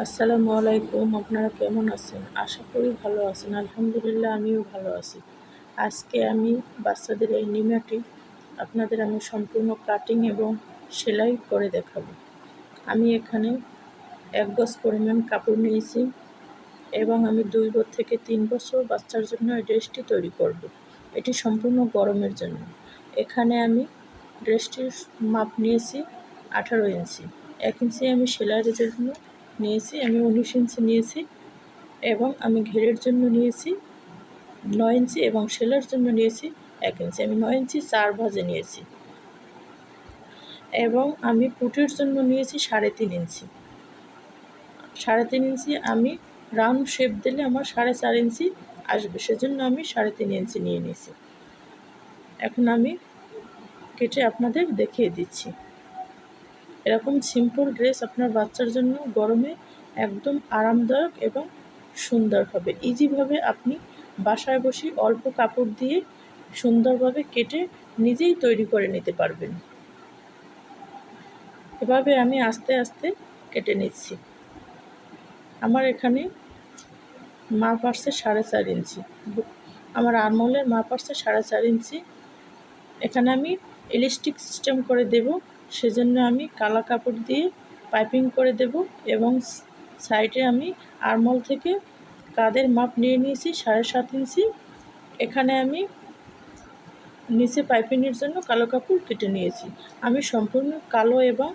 আসসালামু আলাইকুম। আপনারা কেমন আছেন? আশা করি ভালো আছেন। আলহামদুলিল্লাহ আমিও ভালো আছি। আজকে আমি বাচ্চাদের এই নিমাটি আপনাদের আমি সম্পূর্ণ কাটিং এবং সেলাই করে দেখাবো। আমি এখানে ১ গজ পরিমাণ কাপড় নিয়েছি এবং আমি ২ থেকে ৩ বছর বাচ্চার জন্য এই ড্রেসটি তৈরি করব। এটি সম্পূর্ণ গরমের জন্য। এখানে আমি ড্রেসটির মাপ নিয়েছি ১৮ ইঞ্চি। ১ ইঞ্চি আমি সেলাইয়ের জন্য নিয়েছি, আমি ১৯ ইঞ্চি নিয়েছি এবং আমি ঘেরের জন্য নিয়েছি ৯ ইঞ্চি এবং সেলাইয়ের জন্য নিয়েছি ১ ইঞ্চি। আমি ৯ ইঞ্চি ৪ ভাঁজে নিয়েছি এবং আমি পুটের জন্য নিয়েছি ৩.৫ ইঞ্চি। ৩.৫ ইঞ্চি আমি রাউন্ড শেপ দিলে আমার ৪.৫ ইঞ্চি আসবে, সেজন্য আমি ৩.৫ ইঞ্চি নিয়ে নিয়েছি। এখন আমি কেটে আপনাদের দেখিয়ে দিচ্ছি। এরকম সিম্পল ড্রেস আপনার বাচ্চার জন্য গরমে একদম আরামদায়ক এবং সুন্দর হবে। ইজিভাবে আপনি বাসায় বসে অল্প কাপড় দিয়ে সুন্দরভাবে কেটে নিজেই তৈরি করে নিতে পারবেন। এভাবে আমি আস্তে আস্তে কেটে নিচ্ছি। আমার এখানে মাপ আসছে ৪.৫ ইঞ্চি। আমার আরমহলের মাপ আসছে ৪.৫ ইঞ্চি। এখানে আমি ইলাস্টিক সিস্টেম করে দেব, সেজন্য আমি কালো কাপড় দিয়ে পাইপিং করে দেব এবং সাইডে আমি আরমহল থেকে কাঁধের মাপ নিয়ে নিয়েছি ৭.৫ ইঞ্চি। এখানে আমি নিচে পাইপিংয়ের জন্য কালো কাপড় কেটে নিয়েছি। আমি সম্পূর্ণ কালো এবং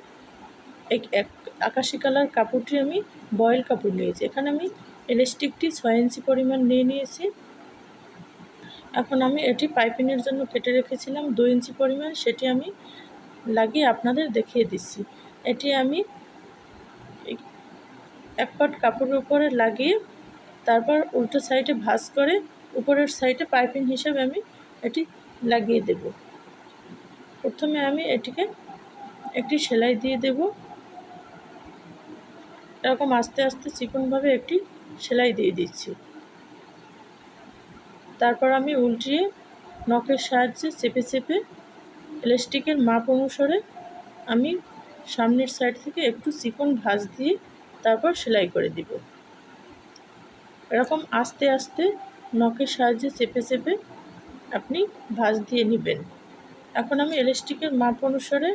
এক আকাশি কালার কাপড়টি আমি বয়েল কাপড় নিয়েছি। এখানে আমি ইলাস্টিকটি ৬ ইঞ্চি পরিমাণ নিয়ে নিয়েছি। এখন আমি এটি পাইপিংয়ের জন্য কেটে রেখেছিলাম ২ ইঞ্চি পরিমাণ, সেটি আমি লাগিয়ে আপনাদের দেখিয়ে দিচ্ছি। এটি আমি এক পাট কাপড়ের উপরে লাগিয়ে তারপর উল্টো সাইডে ভাঁজ করে উপরের সাইডে পাইপিং হিসাবে আমি এটি লাগিয়ে দেব। প্রথমে আমি এটিকে একটি সেলাই দিয়ে দেব। এরকম আস্তে আস্তে চিকনভাবে একটি সেলাই দিয়ে দিচ্ছি। তারপর আমি উল্টিয়ে নখের সাহায্যে চেপে চেপে ইলাস্টিকের মাপ অনুসারে আমি সামনের সাইড থেকে একটু চিকন ভাঁজ দিয়ে তারপর সেলাই করে দিব। এরকম আস্তে আস্তে নখের সাহায্যে চেপে চেপে আপনি ভাঁজ দিয়ে নেবেন। এখন আমি ইলাস্টিকের মাপ অনুসারে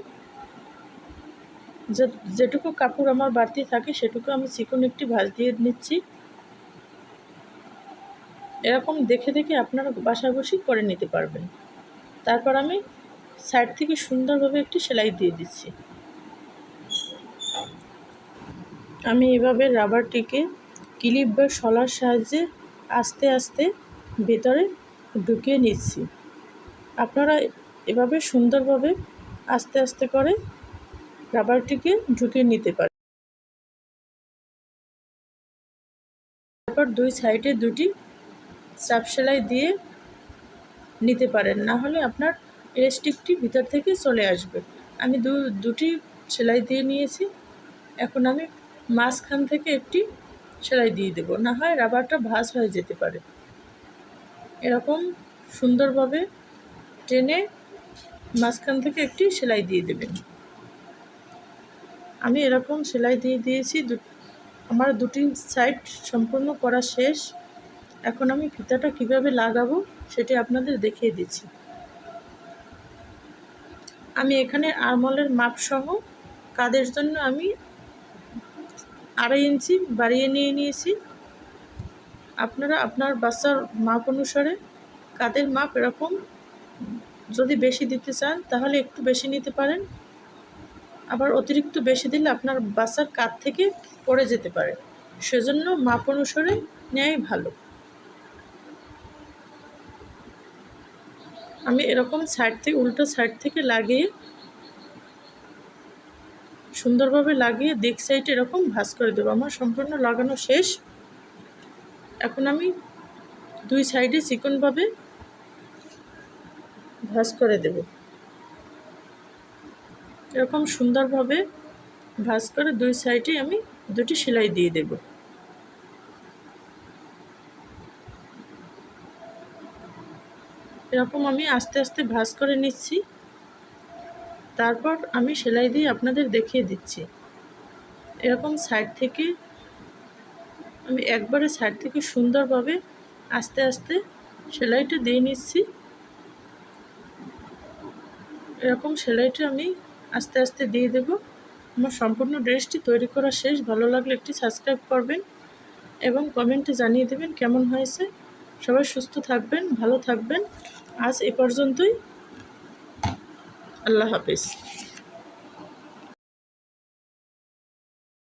যেটুকু কাপড় আমার বাড়তি থাকে সেটুকু আমি চিকন একটি ভাঁজ দিয়ে নিচ্ছি। এরকম দেখে দেখে আপনারা বাসায় বসেই করে নিতে পারবেন। তারপর আমি সাইড থেকে সুন্দরভাবে একটি সেলাই দিয়ে দিচ্ছি। আমি এভাবে রাবারটিকে ক্লিপ বা শলার সাহায্যে আস্তে আস্তে ভেতরে ঢুকিয়ে নিচ্ছি। আপনারা এভাবে সুন্দরভাবে আস্তে আস্তে করে রাবারটিকে ঢুকিয়ে নিতে পারেন। তারপর দুই সাইডে দুটি চাপ সেলাই দিয়ে নিতে পারেন, না হলে আপনার ইলাস্টিকটি ভিতর থেকে চলে আসবে। আমি দুটি সেলাই দিয়ে নিয়েছি। এখন আমি মাঝখান থেকে একটি সেলাই দিয়ে দেব, না হয় রাবারটা ভাঁজ হয়ে যেতে পারে। এরকম সুন্দরভাবে টেনে মাঝখান থেকে একটি সেলাই দিয়ে দেবেন। আমি এরকম সেলাই দিয়ে দিয়েছি। আমার দুটি সাইড সম্পূর্ণ করা শেষ। এখন আমি ফিতাটা কিভাবে লাগাবো সেটি আপনাদের দেখিয়ে দিচ্ছি। আমি এখানে আরমহলের মাপ সহ কাঁধের জন্য আমি ২.৫ ইঞ্চি বাড়িয়ে নিয়ে নিয়েছি। আপনারা আপনার বাচ্চার মাপ অনুসারে কাঁধের মাপ এরকম যদি বেশি দিতে চান তাহলে একটু বেশি নিতে পারেন, আবার অতিরিক্ত বেশি দিলে আপনার বাচ্চার কাঁধ থেকে পড়ে যেতে পারে, সেজন্য মাপ অনুসারে নেওয়াই ভালো। আমি এরকম সাইড থেকে উল্টো সাইড থেকে লাগিয়ে সুন্দরভাবে লাগিয়ে দিক সাইডে এরকম ভাঁজ করে দেবো। আমার সম্পূর্ণ লাগানো শেষ। এখন আমি দুই সাইডে চিকনভাবে ভাঁজ করে দেব। এরকম সুন্দরভাবে ভাঁজ করে দুই সাইডে আমি দুটি সেলাই দিয়ে দেব। এরকম আমি আস্তে আস্তে ভাঁজ করে নিচ্ছি। তারপর আমি সেলাই দিয়ে আপনাদের দেখিয়ে দিচ্ছি। এরকম সাইড থেকে আমি একবারে সাইড থেকে সুন্দরভাবে আস্তে আস্তে সেলাইটা দিয়ে নিচ্ছি। এরকম সেলাইটা আমি আস্তে আস্তে দিয়ে দেব। আমার সম্পূর্ণ ড্রেসটি তৈরি করা শেষ। ভালো লাগলে একটি সাবস্ক্রাইব করবেন এবং কমেন্টে জানিয়ে দেবেন কেমন হয়েছে। সবাই সুস্থ থাকবেন, ভালো থাকবেন। আজ এ পর্যন্তই। আল্লাহ হাফেজ।